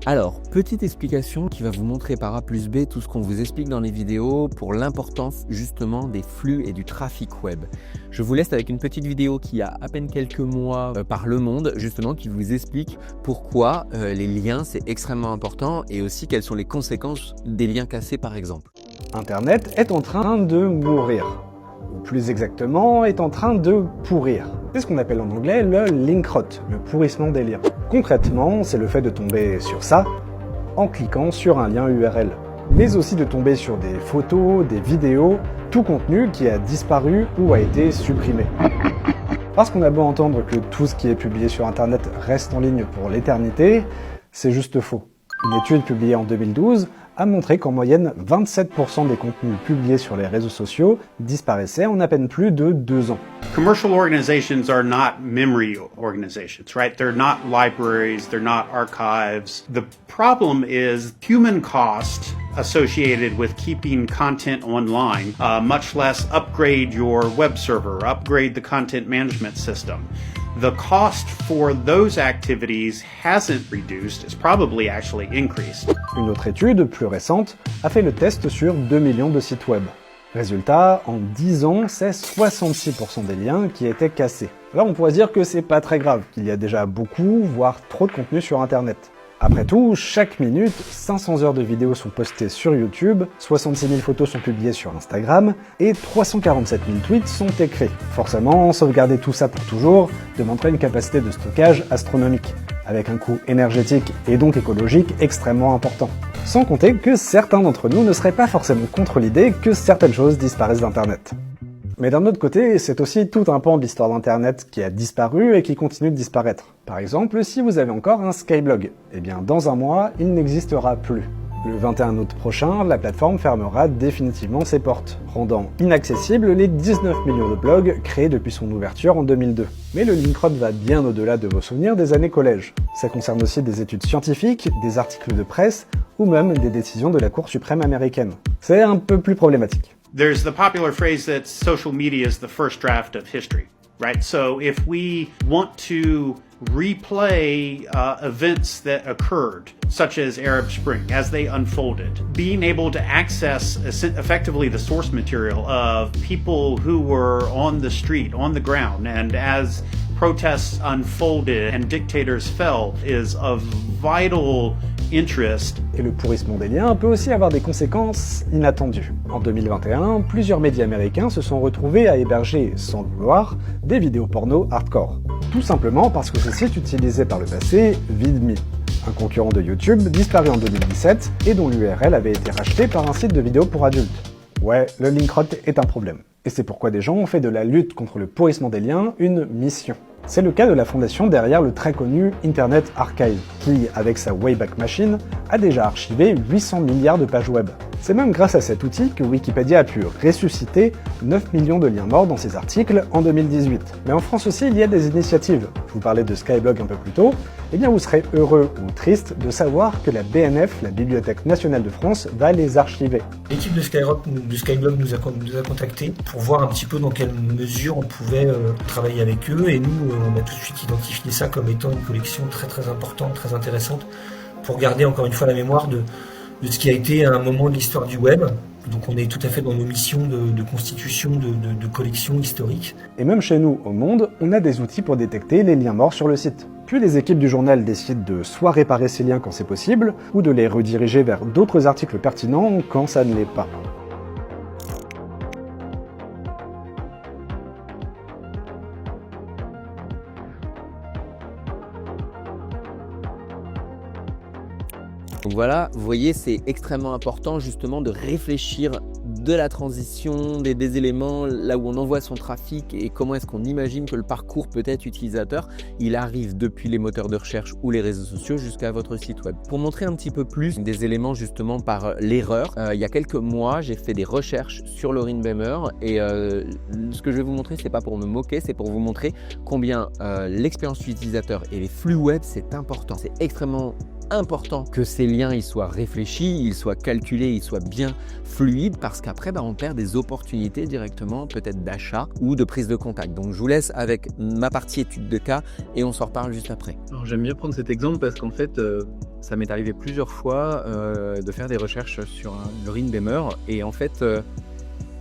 Alors, petite explication qui va vous montrer par A plus B tout ce qu'on vous explique dans les vidéos pour l'importance justement des flux et du trafic web. Je vous laisse avec une petite vidéo qui a à peine quelques mois par Le Monde justement qui vous explique pourquoi les liens c'est extrêmement important et aussi quelles sont les conséquences des liens cassés par exemple. Internet est en train de mourir, ou plus exactement est en train de pourrir. C'est ce qu'on appelle en anglais le link rot, le pourrissement des liens. Concrètement, c'est le fait de tomber sur ça en cliquant sur un lien URL, mais aussi de tomber sur des photos, des vidéos, tout contenu qui a disparu ou a été supprimé. Parce qu'on a beau entendre que tout ce qui est publié sur Internet reste en ligne pour l'éternité, c'est juste faux. Une étude publiée en 2012 a montré qu'en moyenne, 27% des contenus publiés sur les réseaux sociaux disparaissaient en à peine plus de 2 ans. Commercial organizations are not memory organizations, right? They're not libraries, they're not archives. The problem is human cost associated with keeping content online, much less upgrade your web server, upgrade the content management system. The cost for those activities hasn't reduced, it's probably actually increased. Une autre étude, plus récente, a fait le test sur 2 millions de sites web. Résultat, en 10 ans, c'est 66% des liens qui étaient cassés. Alors on pourrait dire que c'est pas très grave, qu'il y a déjà beaucoup, voire trop de contenu sur Internet. Après tout, chaque minute, 500 heures de vidéos sont postées sur YouTube, 66 000 photos sont publiées sur Instagram et 347 000 tweets sont écrits. Forcément, sauvegarder tout ça pour toujours demanderait une capacité de stockage astronomique, avec un coût énergétique et donc écologique extrêmement important. Sans compter que certains d'entre nous ne seraient pas forcément contre l'idée que certaines choses disparaissent d'Internet. Mais d'un autre côté, c'est aussi tout un pan de l'histoire d'Internet qui a disparu et qui continue de disparaître. Par exemple, si vous avez encore un Skyblog, eh bien dans un mois, il n'existera plus. Le 21 août prochain, la plateforme fermera définitivement ses portes, rendant inaccessibles les 19 millions de blogs créés depuis son ouverture en 2002. Mais le Linkrot va bien au-delà de vos souvenirs des années collège. Ça concerne aussi des études scientifiques, des articles de presse, ou même des décisions de la Cour suprême américaine. C'est un peu plus problématique. There's the popular phrase that social media is the first draft of history, right? So if we want to replay events that occurred, such as Arab Spring, as they unfolded, being able to access effectively the source material of people who were on the street, on the ground, and as protests unfolded and dictators fell is of vital interest. Et le pourrissement des liens peut aussi avoir des conséquences inattendues. En 2021, plusieurs médias américains se sont retrouvés à héberger, sans le vouloir, des vidéos porno hardcore. Tout simplement parce que ce site utilisait par le passé VidMe, un concurrent de YouTube disparu en 2017 et dont l'URL avait été rachetée par un site de vidéos pour adultes. Ouais, le Linkrot est un problème. Et c'est pourquoi des gens ont fait de la lutte contre le pourrissement des liens une mission. C'est le cas de la fondation derrière le très connu Internet Archive, qui, avec sa Wayback Machine, a déjà archivé 800 milliards de pages web. C'est même grâce à cet outil que Wikipédia a pu ressusciter 9 millions de liens morts dans ses articles en 2018. Mais en France aussi, il y a des initiatives. Je vous parlais de Skyblog un peu plus tôt. Eh bien, vous serez heureux ou triste de savoir que la BNF, la Bibliothèque nationale de France, va les archiver. L'équipe de Skyblog nous a contactés pour voir un petit peu dans quelle mesure on pouvait travailler avec eux, et nous, on a tout de suite identifié ça comme étant une collection très très importante, très intéressante, pour garder encore une fois la mémoire de ce qui a été un moment de l'histoire du web. Donc on est tout à fait dans nos missions de constitution de collections historiques. Et même chez nous, au Monde, on a des outils pour détecter les liens morts sur le site. Puis les équipes du journal décident de soit réparer ces liens quand c'est possible, ou de les rediriger vers d'autres articles pertinents quand ça ne l'est pas. Donc voilà, vous voyez, c'est extrêmement important justement de réfléchir de la transition, des éléments, là où on envoie son trafic et comment est-ce qu'on imagine que le parcours peut être utilisateur, il arrive depuis les moteurs de recherche ou les réseaux sociaux jusqu'à votre site web. Pour montrer un petit peu plus des éléments justement par l'erreur, il y a quelques mois, j'ai fait des recherches sur Lorin Bemer et ce que je vais vous montrer, c'est pas pour me moquer, c'est pour vous montrer combien l'expérience utilisateur et les flux web, c'est important. C'est extrêmement important que ces liens ils soient réfléchis, ils soient calculés, ils soient bien fluides parce qu'après on perd des opportunités directement peut-être d'achat ou de prise de contact. Donc je vous laisse avec ma partie étude de cas et on s'en reparle juste après. Alors j'aime bien prendre cet exemple parce qu'en fait Ça m'est arrivé plusieurs fois de faire des recherches sur Lorin Bemer et en fait,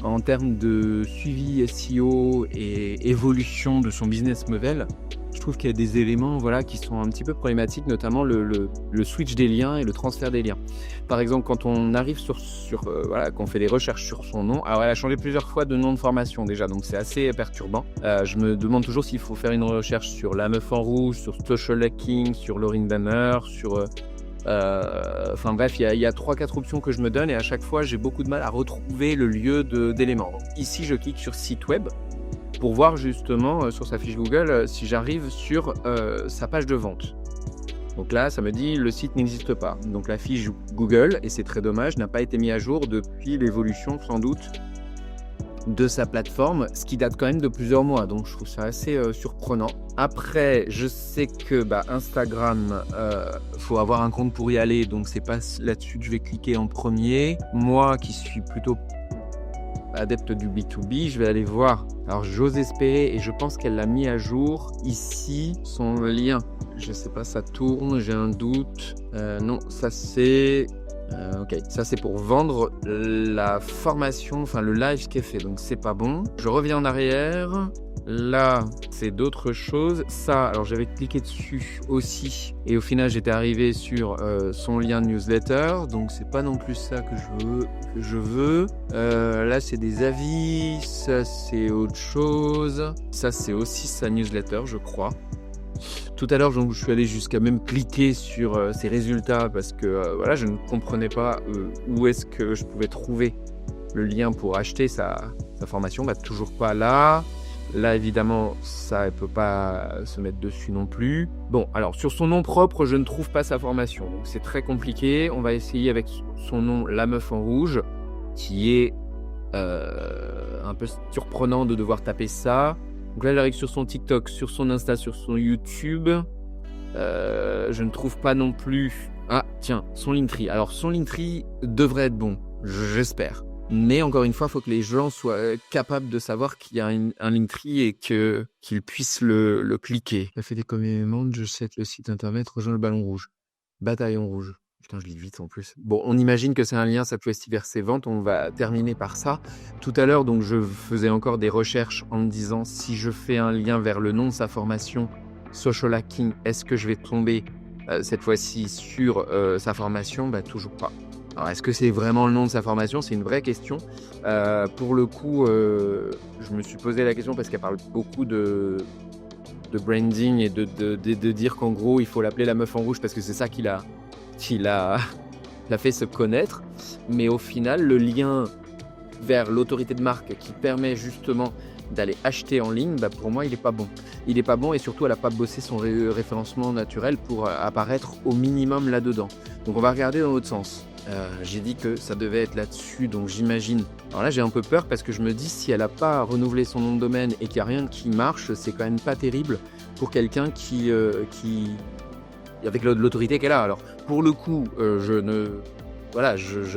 en termes de suivi SEO et évolution de son business model, je trouve qu'il y a des éléments qui sont un petit peu problématiques, notamment le switch des liens et le transfert des liens. Par exemple, quand on arrive quand on fait des recherches sur son nom, alors elle a changé plusieurs fois de nom de formation déjà, donc c'est assez perturbant. Je me demande toujours s'il faut faire une recherche sur La Meuf en Rouge, sur Social Hacking, sur Lorin Bemer, sur... enfin bref, il y a 3-4 options que je me donne et à chaque fois, j'ai beaucoup de mal à retrouver le lieu d'éléments. Ici, je clique sur site web pour voir justement sur sa fiche Google si j'arrive sur sa page de vente. Donc là, ça me dit le site n'existe pas. Donc la fiche Google, et c'est très dommage, n'a pas été mise à jour depuis l'évolution sans doute de sa plateforme, ce qui date quand même de plusieurs mois. Donc je trouve ça assez surprenant. Après, je sais que Instagram, faut avoir un compte pour y aller, donc c'est pas là-dessus que je vais cliquer en premier. Moi qui suis plutôt adepte du B2B, je vais aller voir. Alors j'ose espérer et je pense qu'elle l'a mis à jour ici, son lien. Je sais pas, ça tourne, j'ai un doute. Non, ça c'est... ok, ça c'est pour vendre la formation, enfin le live qu'elle fait, donc c'est pas bon. Je reviens en arrière. Là, c'est d'autres choses. Ça, alors j'avais cliqué dessus aussi. Et au final, j'étais arrivé sur son lien newsletter. Donc, c'est pas non plus ça que je veux. Là, c'est des avis. Ça, c'est autre chose. Ça, c'est aussi sa newsletter, je crois. Tout à l'heure, je suis allé jusqu'à même cliquer sur ses résultats parce que je ne comprenais pas où est-ce que je pouvais trouver le lien pour acheter sa formation. Toujours pas là. Là, évidemment, ça ne peut pas se mettre dessus non plus. Bon, alors, sur son nom propre, je ne trouve pas sa formation. Donc, c'est très compliqué. On va essayer avec son nom, La Meuf en Rouge, qui est un peu surprenant de devoir taper ça. Donc là, j'arrive sur son TikTok, sur son Insta, sur son YouTube. Je ne trouve pas non plus... Ah, tiens, son Linktree. Alors, son Linktree devrait être bon, j'espère. Mais encore une fois, il faut que les gens soient capables de savoir qu'il y a un Linktree et qu'ils puissent le cliquer. Ça fait des commandes, je sais le site internet, rejoins le ballon rouge. Bataillon rouge. Putain, je lis vite en plus. Bon, on imagine que c'est un lien, ça peut être vers ses ventes. On va terminer par ça. Tout à l'heure, donc, je faisais encore des recherches en me disant si je fais un lien vers le nom de sa formation, Social Hacking, est-ce que je vais tomber cette fois-ci sur sa formation ? Toujours pas. Alors, est-ce que c'est vraiment le nom de sa formation ? C'est une vraie question. Pour le coup, je me suis posé la question parce qu'elle parle beaucoup de branding et de dire qu'en gros, il faut l'appeler La Meuf en Rouge parce que c'est ça qui l'a fait se connaître. Mais au final, le lien vers l'autorité de marque qui permet justement d'aller acheter en ligne, pour moi, il n'est pas bon. Il n'est pas bon et surtout, elle n'a pas bossé son référencement naturel pour apparaître au minimum là-dedans. Donc, on va regarder dans l'autre sens. J'ai dit que ça devait être là-dessus, donc j'imagine. Alors là, j'ai un peu peur parce que je me dis si elle n'a pas renouvelé son nom de domaine et qu'il n'y a rien qui marche, c'est quand même pas terrible pour quelqu'un qui avec l'autorité qu'elle a. Alors, pour le coup, je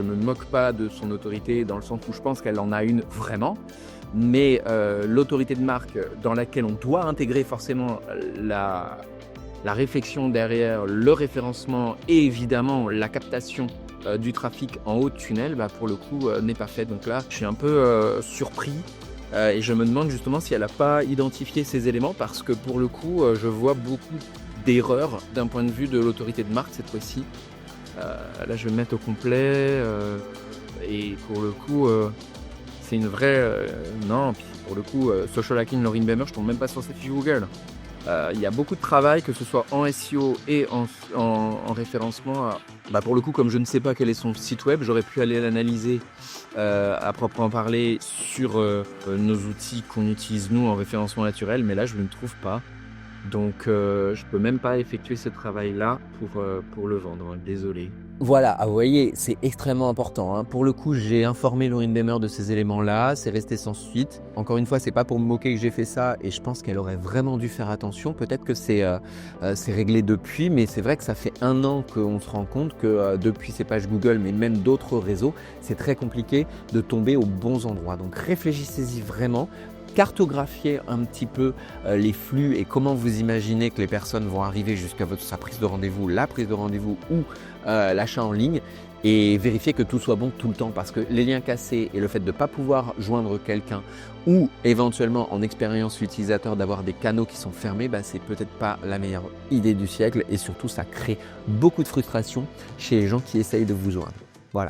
me moque pas de son autorité dans le sens où je pense qu'elle en a une vraiment. Mais l'autorité de marque dans laquelle on doit intégrer forcément la réflexion derrière, le référencement et évidemment la captation du trafic en haut de tunnel, pour le coup, n'est pas fait. Donc là, je suis un peu surpris et je me demande justement si elle n'a pas identifié ces éléments parce que pour le coup, je vois beaucoup d'erreurs d'un point de vue de l'autorité de marque cette fois-ci. Là, je vais me mettre au complet et pour le coup, c'est une vraie... non, puis pour le coup, Social Hacking, Lorin Bemer, je tombe même pas sur cette fiche Google. Il y a beaucoup de travail, que ce soit en SEO et en référencement. Pour le coup, comme je ne sais pas quel est son site web, j'aurais pu aller l'analyser à proprement parler sur nos outils qu'on utilise nous en référencement naturel, mais là, je ne le trouve pas. Donc, je peux même pas effectuer ce travail-là pour le vendre. Désolé. Voilà, vous voyez, c'est extrêmement important. Pour le coup, j'ai informé Lorin Bemer de ces éléments-là. C'est resté sans suite. Encore une fois, c'est pas pour me moquer que j'ai fait ça, et je pense qu'elle aurait vraiment dû faire attention. Peut-être que c'est réglé depuis, mais c'est vrai que ça fait 1 an qu'on se rend compte que depuis ces pages Google, mais même d'autres réseaux, c'est très compliqué de tomber aux bons endroits. Donc, réfléchissez-y vraiment. cartographier un petit peu les flux et comment vous imaginez que les personnes vont arriver jusqu'à sa prise de rendez-vous, la prise de rendez-vous ou l'achat en ligne, et vérifier que tout soit bon tout le temps, parce que les liens cassés et le fait de ne pas pouvoir joindre quelqu'un ou éventuellement en expérience utilisateur d'avoir des canaux qui sont fermés, c'est peut-être pas la meilleure idée du siècle, et surtout ça crée beaucoup de frustration chez les gens qui essayent de vous joindre.